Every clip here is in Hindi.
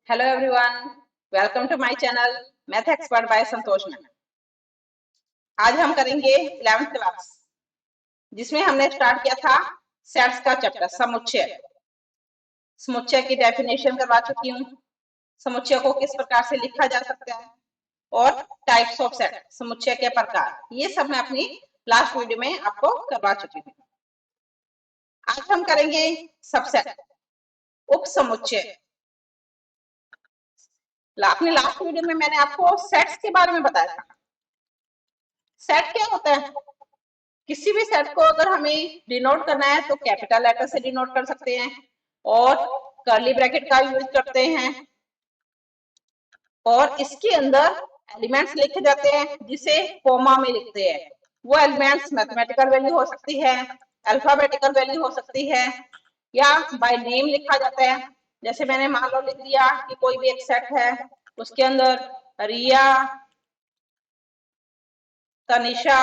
Hello everyone, welcome to my channel math expert by Santosh ma'am. आज हम करेंगे 11th क्लास, जिसमें हमने स्टार्ट किया था सेट्स का चैप्टर समुच्चय। समुच्चय की डेफिनेशन करवा चुकी हूँ, समुच्चय को किस प्रकार से लिखा जा सकता है और टाइप्स ऑफ सेट, समुच्चय के प्रकार, ये सब मैं अपनी लास्ट वीडियो में आपको करवा चुकी हूँ। आज हम करेंगे सबसेट, उप समुच्चय। अपने लास्ट वीडियो में मैंने आपको सेट्स के बारे में बताया था। सेट क्या होता है? किसी भी सेट को अगर हमें डिनोट करना है तो कैपिटल लेटर से डिनोट कर सकते हैं और कर्ली ब्रैकेट का यूज करते हैं, और इसके अंदर एलिमेंट्स लिखे जाते हैं जिसे कोमा में लिखते हैं। वो एलिमेंट्स मैथमेटिकल वैल्यू हो सकती है, अल्फाबेटिकल वैल्यू हो सकती है, या बाय नेम लिखा जाता है। जैसे मैंने मान लो लिख दिया कि कोई भी एक सेट है, उसके अंदर रिया, तनिषा,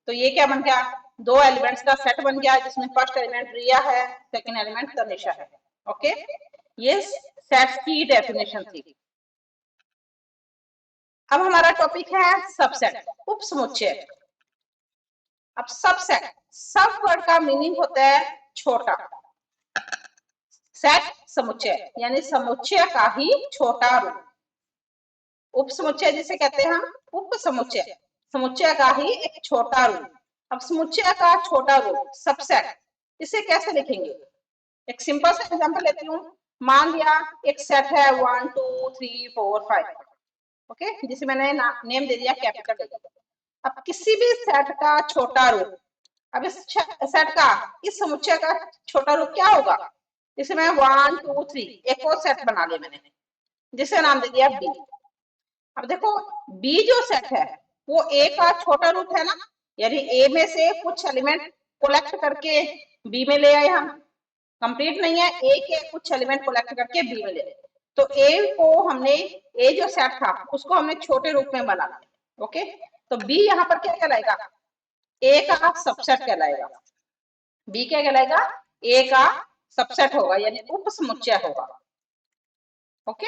तो ये क्या बन गया? दो एलिमेंट्स का सेट बन गया, जिसमें फर्स्ट एलिमेंट रिया है, सेकंड एलिमेंट तनिषा है। ओके, ये सेट्स की डेफिनेशन थी। अब हमारा टॉपिक है सबसेट, उप समुच्चय। अब सबसेट, सब वर्ड का मीनिंग होता है छोटा। सेट समुच्चय यानी समुच्चय का ही छोटा रूप। उप समुच्चय जिसे कहते हैं हम उप समुच्चय, समुच्चय का ही एक छोटा रूप। अब समुच्चय का छोटा रूप सबसेट, इसे कैसे लिखेंगे? एक सिंपल सा एग्जांपल लेती हूँ। मान लिया एक सेट है 1 2 3 4 5, ओके, जिसे मैंने नेम दे दिया कैपिटल। अब किसी भी सेट का छोटा रूप, अब इस सेट का, इस समुच्चय का छोटा रूप क्या होगा? जैसे मैं 1 2 3 एक और सेट बना लिया मैंने, जिसे नाम दे दिया बी। अब देखो, बी जो सेट है वो ए का छोटा रूट है ना, यानी ए में से कुछ एलिमेंट कलेक्ट करके बी में ले आए हम। कंप्लीट नहीं है, ए के कुछ एलिमेंट कलेक्ट करके बी में ले आए, तो ए को हमने, ए जो सेट था उसको हमने छोटे रूप में बना लिया। ओके, तो बी यहाँ पर क्या कहलाएगा? ए का सबसेट कहलाएगा। बी क्या कहलाएगा? ए का सबसेट होगा, यानी उप समुच्चय होगा। ओके,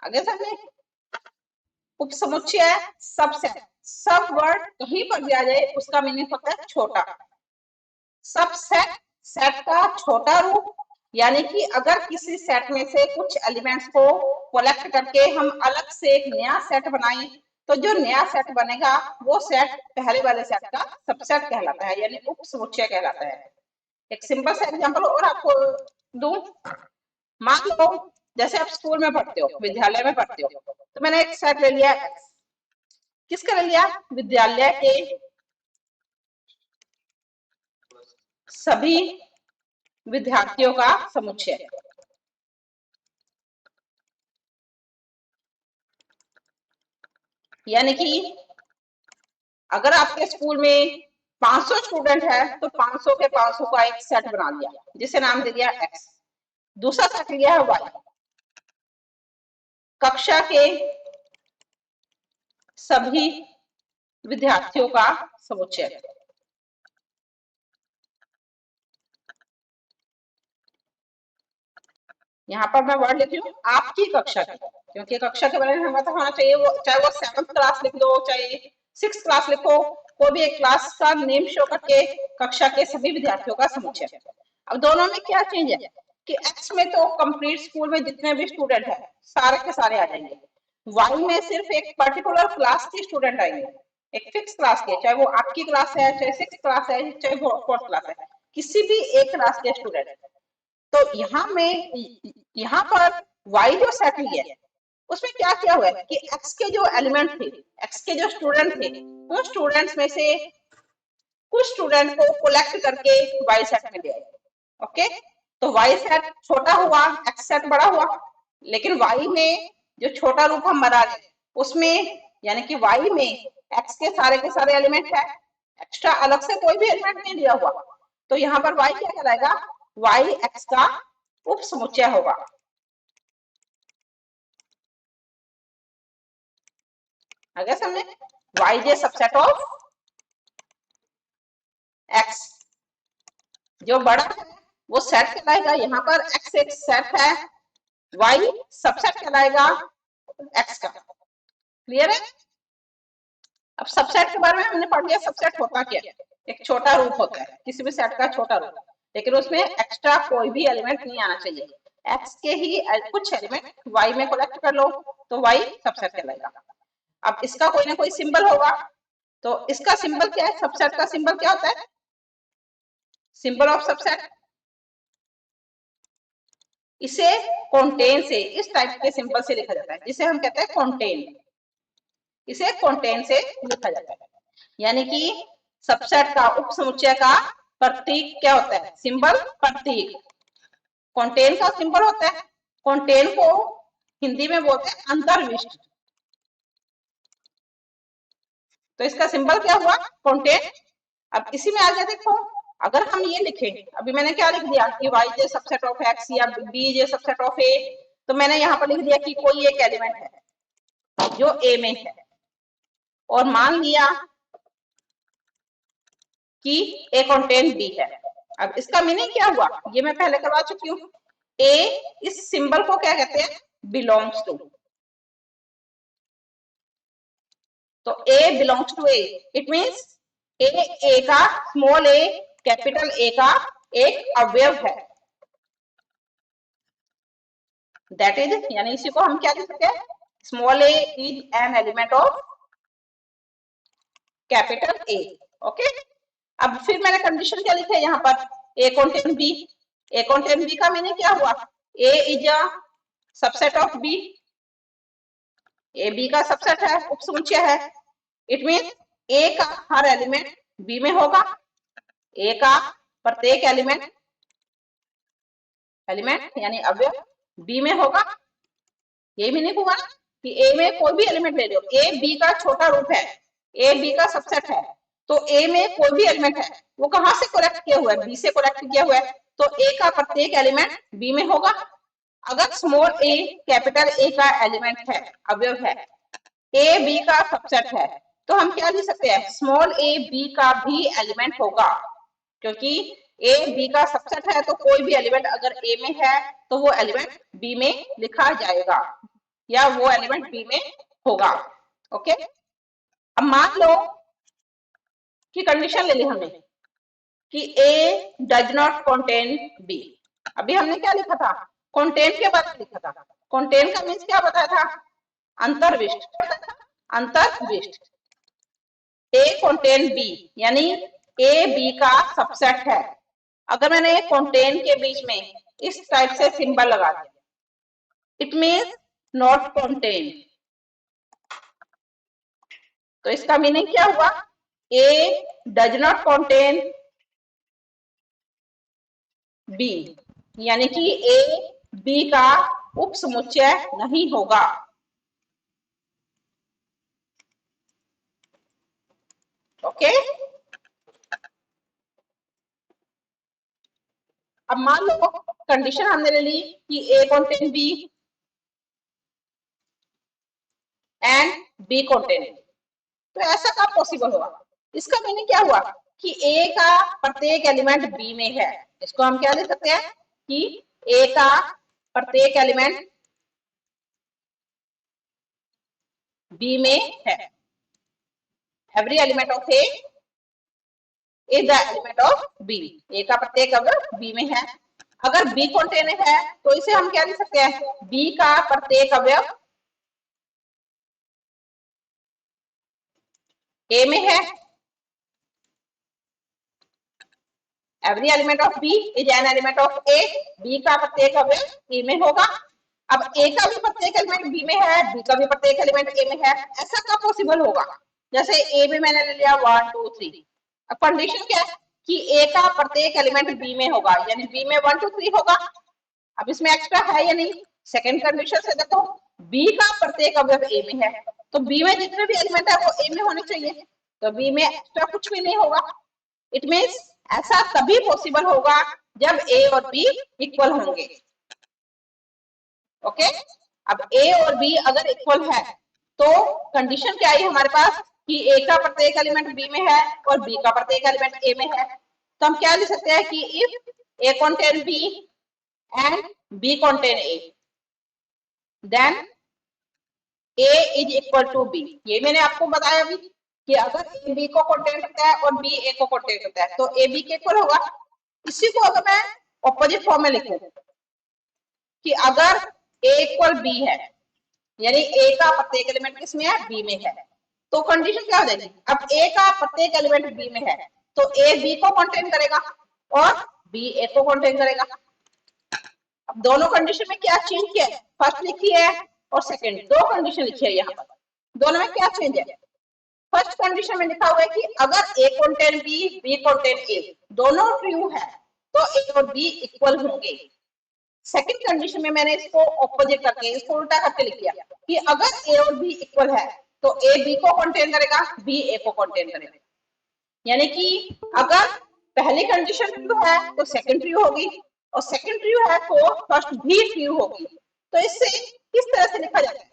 आगे समझे। उप समुच्चय सबसेट, सब वर्ड कहीं पर भी आ जाए उसका मीनिंग होता है छोटा। सबसेट, सेट का छोटा रूप, यानी कि अगर किसी सेट में से कुछ एलिमेंट्स को कलेक्ट करके हम अलग से एक नया सेट बनाएं, तो जो नया सेट बनेगा वो सेट पहले वाले सेट का सबसेट कहलाता है, यानी उप समुच्चय कहलाता है। एक सिंपल सा एग्जांपल और आपको दूं। मान लो जैसे आप स्कूल में पढ़ते हो, विद्यालय में पढ़ते हो, तो मैंने एक सेट ले लिया, किसका ले लिया? विद्यालय के सभी विद्यार्थियों का समुच्चय। यानी कि अगर आपके स्कूल में 500 स्टूडेंट है तो 500 के 500 का एक सेट बना लिया, जिसे नाम दे दिया एक्स। दूसरा सेट लिया है वाई, कक्षा के सभी विद्यार्थियों का समुच्चय। यहाँ पर मैं वर्ड लिखी हूँ आपकी कक्षा की, क्योंकि कक्षा के बारे में हमें तो होना चाहिए, वो चाहे वो 7th क्लास लिख दो, चाहे 6th क्लास लिखो, कोई भी एक क्लास का नेम शो करके कक्षा के सभी विद्यार्थियों का समुच्चय। अब दोनों में क्या चेंज है कि एक्स में तो कंप्लीट स्कूल में जितने भी स्टूडेंट है सारे के सारे आ जाएंगे, वाई में सिर्फ एक पर्टिकुलर क्लास के स्टूडेंट आएंगे, एक फिक्स क्लास के, चाहे वो आपकी क्लास है, चाहे 6th क्लास है, चाहे 4th क्लास है, किसी भी एक क्लास के स्टूडेंट। तो यहाँ पर y जो सेट ली है उसमें क्या किया हुआ है कि x के जो एलिमेंट थे, x के जो स्टूडेंट थे, उन स्टूडेंट्स में से कुछ स्टूडेंट को कलेक्ट करके y सेट में ले आए। ओके, तो y सेट छोटा हुआ, x सेट बड़ा हुआ, लेकिन y में जो छोटा रूप हम बना रहे उसमें, यानी कि y में x के सारे एलिमेंट है, एक्स्ट्रा अलग से कोई भी एलिमेंट नहीं दिया हुआ, तो यहाँ पर y क्या कहलाएगा? y x का उप समुच्चय होगा। आगे समझे, y J subset of x, जो बड़ा है वो सेट कहलाएगा, यहाँ पर x एक सेट है, y सबसेट कहलाएगा x का। क्लियर है? अब सबसेट के बारे में हमने पढ़ लिया, सबसेट होता क्या है, एक छोटा रूप होता है किसी भी सेट का छोटा रूप, लेकिन उसमें एक्स्ट्रा कोई भी एलिमेंट नहीं आना चाहिए, x के ही कुछ एलिमेंट y में कलेक्ट कर लो तो y सबसेट कहलाएगा। अब इसका कोई ना कोई सिंबल होगा, तो इसका सिंबल क्या है, सबसेट का सिंबल क्या होता है, सिंबल ऑफ सबसेट, इसे कंटेन से, इस टाइप के सिंबल से लिखा जाता है जिसे हम कहते हैं कंटेन, इसे कंटेन से लिखा जाता है। यानी कि सबसेट का, उपसमुच्चय का प्रतीक क्या होता है, सिंबल, प्रतीक। कंटेन का सिंबल होता है, कंटेन को हिंदी में बोलते हैं अंतर्विष्ट, तो इसका सिंबल क्या हुआ, कंटेन। अब इसी में आ गया, देखो अगर हम ये लिखें, अभी मैंने क्या लिख दिया कि y J subset of x या b J subset of a, तो मैंने यहाँ पर लिख दिया कि कोई एक एलिमेंट है जो a में है, और मान लिया कि a कंटेन b है। अब इसका मीनिंग क्या हुआ, ये मैं पहले करवा चुकी हूँ, a इस सिंबल को क्या कहते हैं, बिलोंग्स टू, तो a belongs to a, it means a का, स्मॉल a कैपिटल A का एक अवयव है, दैट इज, यानी इसी को हम क्या लिख सकते हैं, small a is an element of capital A। Okay, अब फिर मैंने कंडीशन क्या लिखा है यहाँ पर, A contain B, A contain B का मीनिंग क्या हुआ, A is a subset of B, A B का सबसेट है, उपसमुच्चय है, इट मीन्स A का हर एलिमेंट B में होगा, A का प्रत्येक एलिमेंट यानी अवयव B में होगा। ये मीनिंग हुआ कि A में कोई भी एलिमेंट ले लो, A B का छोटा रूप है, A B का सबसेट है, तो A में कोई भी एलिमेंट है वो कहां से कलेक्ट किया हुआ है, B से कलेक्ट किया हुआ है, तो A का प्रत्येक एलिमेंट B में होगा। अगर स्मॉल a कैपिटल A का एलिमेंट है, अवयव है, A B का सबसेट है, तो हम क्या लिख सकते हैं, स्मॉल a B का भी एलिमेंट होगा, क्योंकि A B का सबसेट है, तो कोई भी एलिमेंट अगर A में है तो वो एलिमेंट B में लिखा जाएगा, या वो एलिमेंट B में होगा। ओके, अब मान लो कि कंडीशन ले ली हमने कि A does not contain B। अभी हमने क्या लिखा था, कंटेन के बारे में लिखा था, कंटेन का मीन्स क्या बताया था, अंतर्विष्ट, अंतर्विष्ट। A कंटेन B यानी A B का सबसेट है। अगर मैंने कंटेन के बीच में इस टाइप से सिंबल लगा दिया, इट मीन्स नॉट कंटेन, तो इसका मीनिंग क्या हुआ, A does not contain B, यानी कि A B का उपसमुच्चय नहीं होगा। ओके, अब मान लो कंडीशन हमने ले ली कि A contain B and B contain A, तो ऐसा कब पॉसिबल होगा, इसका मीनिंग क्या हुआ कि A का प्रत्येक एलिमेंट B में है, इसको हम क्या ले सकते हैं कि A का प्रत्येक एलिमेंट B में है, every element of A is the element of B, A का प्रत्येक अवयव B में है। अगर B कंटेन है तो इसे हम क्या लिख सकते हैं, B का प्रत्येक अवयव A में है, every element of B is an element of A, B का प्रत्येक अवयव A में होगा। अब A का भी प्रत्येक एलिमेंट B में है, B का भी प्रत्येक एलिमेंट A में है, ऐसा कब पॉसिबल होगा, जैसे A में मैंने ले लिया 1 2 3, अब कंडीशन क्या है कि A का प्रत्येक एलिमेंट B में होगा, यानी B में 1 2 3 होगा। अब इसमें एक्स्ट्रा है या नहीं, सेकंड कंडीशन से देखो, B का प्रत्येक अवयव A में है, तो B में जितने भी एलिमेंट है वो A में होने चाहिए, तो B में एक्स्ट्रा कुछ भी नहीं होगा। इट मीन्स ऐसा तभी पॉसिबल होगा जब A और B इक्वल होंगे। ओके, अब A और B अगर इक्वल है तो कंडीशन क्या आई हमारे पास कि A का प्रत्येक एलिमेंट B में है और B का प्रत्येक एलिमेंट A में है, तो हम क्या लिख सकते हैं कि if A contain B and B contain A, then A is equal to B. ये मैंने आपको बताया अभी कि अगर ए बी को कंटेन करता है और बी ए को कंटेन करता है तो ए बी के इक्वल होगा। इसी को अगर मैं ऑपोजिट फॉर्म में लिखूं कि अगर ए इक्वल बी है, यानी ए का प्रत्येक एलिमेंट किसमें है, बी में है, तो कंडीशन क्या हो जाएगी, अब ए का प्रत्येक एलिमेंट बी में है तो ए बी को कंटेन करेगा और बी ए को कंटेन करेगा। अब दोनों कंडीशन में क्या चेंज किया है, फर्स्ट लिखी है और सेकंड, दो कंडीशन लिखी है यहाँ पर, दोनों में क्या चेंज है। फर्स्ट कंडीशन में लिखा हुआ है कि अगर A contain B, B contain A, दोनों ट्रू है तो ए और बी इक्वल होंगे। सेकंड कंडीशन में मैंने इसको ऑपोजिट करके, इसको उल्टा करके लिख दिया कि अगर ए और बी इक्वल है तो ए बी को कंटेन करेगा, बी ए को कंटेन करेगा। यानी कि अगर पहली कंडीशन ट्रू है तो सेकंड ट्रू होगी और सेकंड ट्रू है तो फर्स्ट भी ट्रू होगी। तो इससे किस तरह से लिखा जाता है,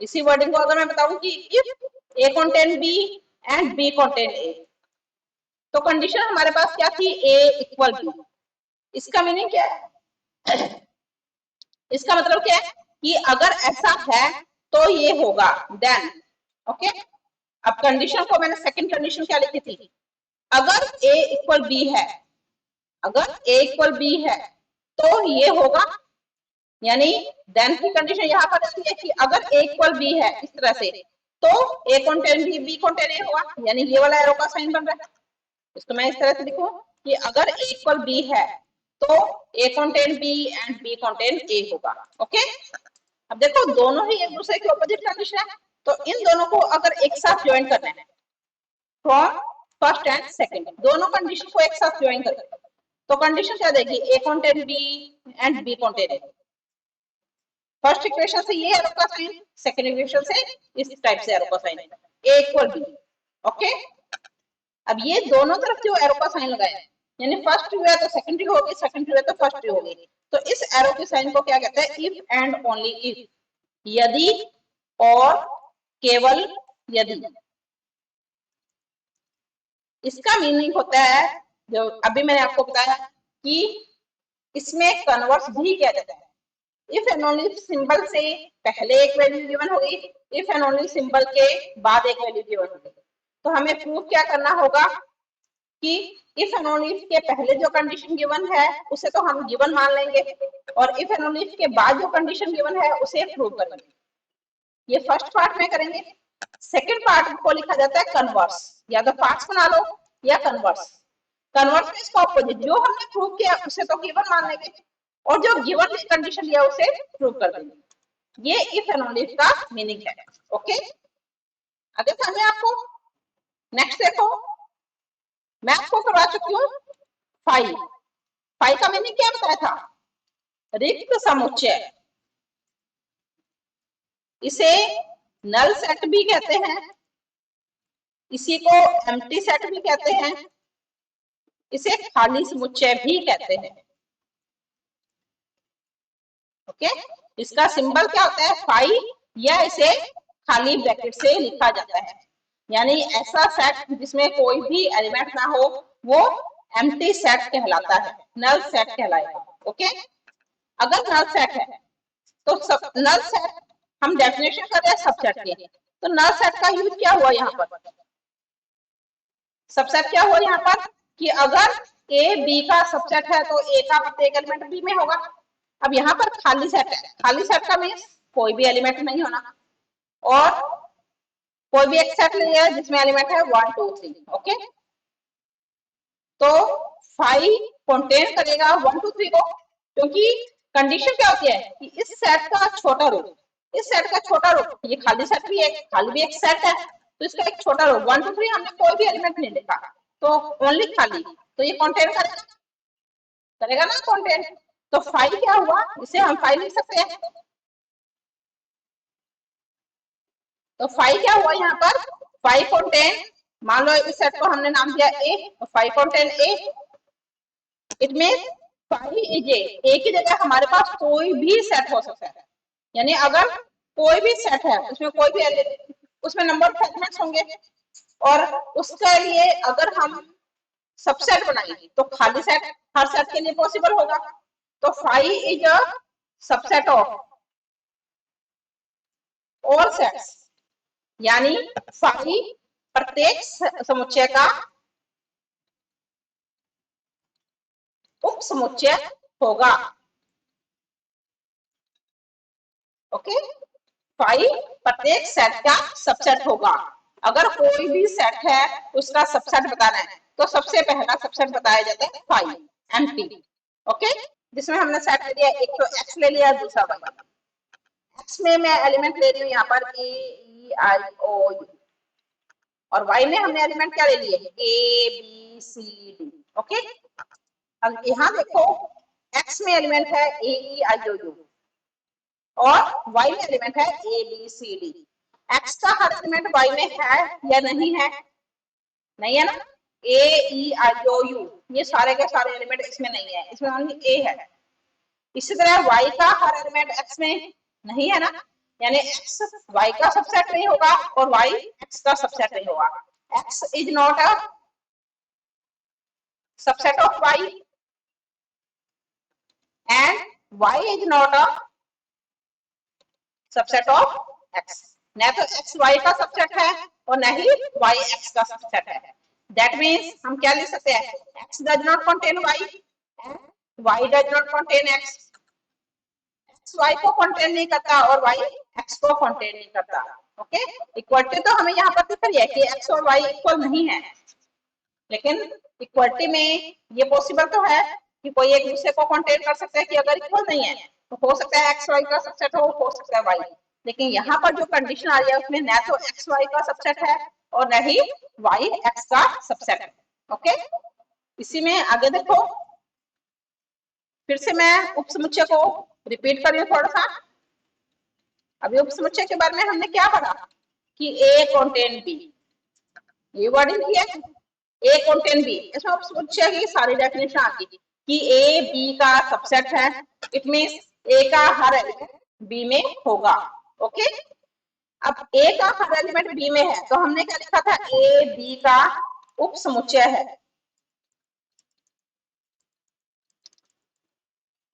इसी वर्डिंग को अगर मैं बताऊं कि if A contain B and B contain A, तो कंडीशन हमारे पास क्या थी, ए इक्वल बी। इसका मीनिंग क्या है, इसका मतलब क्या है कि अगर ऐसा है तो ये होगा, देन ओके। अब कंडीशन को मैंने सेकंड कंडीशन क्या लिखी थी, अगर a इक्वल बी है, अगर a इक्वल बी है तो ये होगा, यानी देन की कंडीशन यहाँ पर रहती है कि अगर a इक्वल बी है इस तरह से तो a contain B, B contain a होगा, यानी ये वाला एरो का साइन बन रहा है। इसको मैं इस तरह से लिखूं कि अगर a इक्वल बी है तो a contain B and B contain a होगा। ओके, अब देखो दोनों ही एक दूसरे के ऑपोजिट कंडीशन है, तो इन दोनों को अगर एक साथ ज्वाइन करना है फ्रॉम फर्स्ट एंड सेकंड, दोनों कंडीशन को एक साथ ज्वाइन करना है तो कंडीशन क्या देगी, A contain B and B contain A. First equation से ये एरो का साइन, सेकंड इक्वेशन से इस टाइप से एरो का साइन, ए इक्वल बी। ओके, अब ये दोनों तरफ जो एरो का साइन लगाया है, यानी फर्स्ट ट्रू है तो सेकंड ट्रू होगी, सेकंड ट्रू है तो फर्स्ट ट्रू होगी, तो इस एरो के साइन को क्या कहते हैं, इफ एंड ओनली इफ, यदि और केवल यदि। इसका मीनिंग होता है, जो अभी मैंने आपको बताया कि इसमें कन्वर्स भी किया जाता है। इफ एंड ओनली सिंबल से पहले एक वैल्यू गिवन होगी, इफ एंड ओनली सिंबल के बाद एक वैल्यू गिवन होगी। तो हमें प्रूफ क्या करना होगा कि इफ एंड ओनली के पहले जो कंडीशन गिवन है उसे तो हम गिवन मान लेंगे और इफ एंड ओनली के बाद जो कंडीशन गिवन है उसे प्रूव करेंगे। ये फर्स्ट पार्ट में करेंगे। सेकंड पार्ट को लिखा जाता है कन्वर्स, या तो पार्ट्स बना लो या कन्वर्स। कन्वर्स में इसका ऑपोजिट, जो हमने प्रूव किया उसे तो गिवन मान लेंगे और जो गिवन कंडीशन दिया उसे प्रूव कर देंगे। ये इफ एंड ओनली का मीनिंग है। ओके, आगे समझे आपको। नेक्स्ट देखो, मैं आपको करवा चुकी हूँ फाई। फाई का मीनिंग क्या बताया था, रिक्त समुच्चय। इसे नल सेट भी कहते हैं, इसी को एम्प्टी सेट भी कहते हैं, इसे खाली समुच्चय भी कहते हैं। ओके, इसका सिंबल क्या होता है, फाई, या इसे खाली ब्रैकेट से लिखा जाता है। यानी ऐसा सेट जिसमें कोई भी एलिमेंट ना हो वो एम्प्टी सेट कहलाता है, नल सेट कहलाएगा। ओके, अगर नल सेट है तो सब नल सेट, हम डेफिनेशन कर रहे हैं सबसेट की, तो नल सेट का यूज क्या हुआ यहाँ पर, सबसेट क्या हुआ यहाँ पर कि अगर ए बी का सबसेट है तो ए का प्रत्येक एलिमेंट बी में होगा। अब यहाँ पर खाली सेट है, खाली सेट का मीन्स कोई भी एलिमेंट नहीं होना और कोई भी एक सेट नहीं है जिसमें एलिमेंट है 1 2 3। ओके, तो फाइव कंटेन करेगा 1 2 3 को, क्योंकि कंडीशन क्या होती है कि इस सेट का छोटा रूट, इस सेट का छोटा रूट, ये खाली सेट भी है, खाली भी एक सेट है तो इसका एक छोटा रूट 1 2 3, हमने कोई भी एलिमेंट नहीं देखा तो ओनली खाली, तो ये कंटेन करेगा, करेगा ना कंटेन। तो फाइव क्या हुआ, इसे हम फाइव लिख सकते हैं। तो फाइव क्या हुआ यहाँ पर, फाइव कंटेन, मान लो इस सेट को हमने नाम दिया ए, तो five contain a, it means five is a की जगह हमारे पास कोई भी सेट हो सकता है। यानी अगर कोई भी सेट है उसमें कोई भी उसमें नंबर ऑफ एलिमेंट्स होंगे और उसके लिए अगर हम सबसेट बनाएंगे तो खाली सेट हर सेट के लिए पॉसिबल होगा। तो phi is a subset of all sets, यानी फाई प्रत्येक समुच्चय का उप समुच्चय होगा। ओके, फाई प्रत्येक सेट का सबसेट होगा। अगर कोई भी सेट है उसका सबसेट बताना है तो सबसे पहला सबसेट बताया जाता है फाई एम्प्टी। ओके, जिसमें हमने सेट ले लिया, एक तो एक्स ले लिया, दूसरा वाई। एक्स में मैं एलिमेंट ले रही हूँ यहाँ पर ए ई आई ओ यू, और वाई में हमने एलिमेंट क्या ले लिए, A B C D. Okay, अब यहाँ देखो एक्स में एलिमेंट है A E I O U और वाई में एलिमेंट है A B C D. X का हर एलिमेंट वाई में है या नहीं है, नहीं है ना। ए ई आई ओ यू ये सारे के सारे एलिमेंट इसमें नहीं है, इसमें ओनली ए है। इसी तरह वाई का हर एलिमेंट एक्स में नहीं है ना, यानी एक्स वाई का सबसेट नहीं होगा और वाई एक्स का सबसेट नहीं होगा। X is not a subset of Y and Y is not a subset of X. न तो एक्स वाई का सबसेट है और न ही वाई एक्स का सबसेट है। दैट मीन्स हम क्या लिख सकते हैं, X does not contain Y and Y does not contain X. X Y को कंटेन नहीं करता और वाई एक्स को कंटेन नहीं करता। ओके, इक्वलिटी तो हमें यहाँ पर दिख रही है कि एक्स और वाई इक्वल नहीं है, लेकिन इक्वलिटी में ये पॉसिबल तो है कि कोई एक दूसरे को कंटेन कर सकता है कि अगर इक्वल नहीं है तो हो सकता है एक्स वाई का सबसेट हो सकता है वाई। लेकिन यहाँ पर जो कंडीशन आ रही है उसमें न तो एक्स वाई का सबसेट है और न ही वाई एक्स का सबसेट है। ओके, इसी में आगे देखो, फिर से मैं उपसमुच्चय को रिपीट कर रही हूँ थोड़ा सा। अभी उपसमुच्चय के बारे में हमने क्या पढ़ा कि ए कंटेन बी, ये वर्डिंग किया ए कंटेन बी। इसमें उपसमुच्चय की सारी डेफिनेशन आती है कि ए बी का सबसेट है, इट मींस ए का हर एलिमेंट बी में होगा। ओके, अब ए का हर एलिमेंट बी में है तो हमने क्या लिखा था, ए बी का उपसमुच्चय है।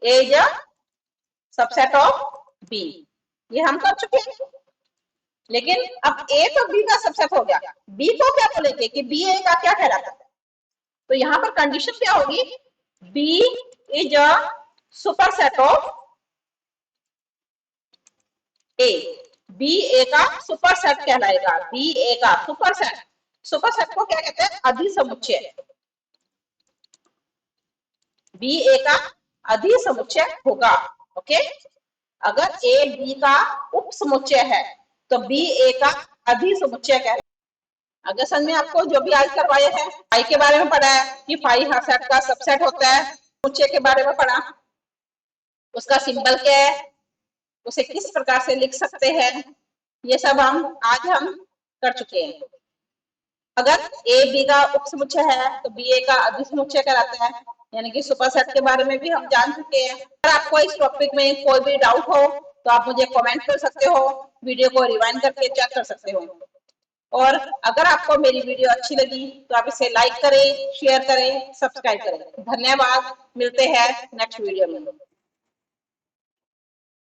A is a subset of B, ये हम कर चुके हैं। लेकिन अब ए तो बी का सबसेट हो गया, बी को क्या बोलेंगे कि बी ए का क्या कहलाता है। तो यहाँ पर कंडीशन क्या होगी, B is a superset of A. B A का सुपरसेट कहलाएगा, बी ए का सुपरसेट। सुपरसेट को क्या कहते हैं, अधिसमुच्चय। बी ए का अधिसमुच्चय होगा। ओके, अगर ए बी का उपसमुच्चय है तो बी ए का अधिसमुच्चय कहलाएगा। अगर समझ में आपको जो भी आज करवाए हैं, फाई के बारे में पढ़ा है कि फाई हर सेट का सबसेट होता है, समुच्चय के बारे में पढ़ा, उसका सिंबल क्या है, उसे किस प्रकार से लिख सकते हैं, ये सब आज हम कर चुके हैं। अगर ए बी का उपसमुच्चय है तो बी ए का अधिसमुच्चय कहलाता है, यानी कि सुपरसेट के बारे में भी हम जान चुके हैं। अगर आपको इस टॉपिक में कोई भी डाउट हो तो आप मुझे कमेंट कर सकते हो, वीडियो को रिवाइंड करके चेक कर सकते हो। और अगर आपको मेरी वीडियो अच्छी लगी तो आप इसे लाइक करें, शेयर करें, सब्सक्राइब करें। धन्यवाद, मिलते हैं नेक्स्ट वीडियो में।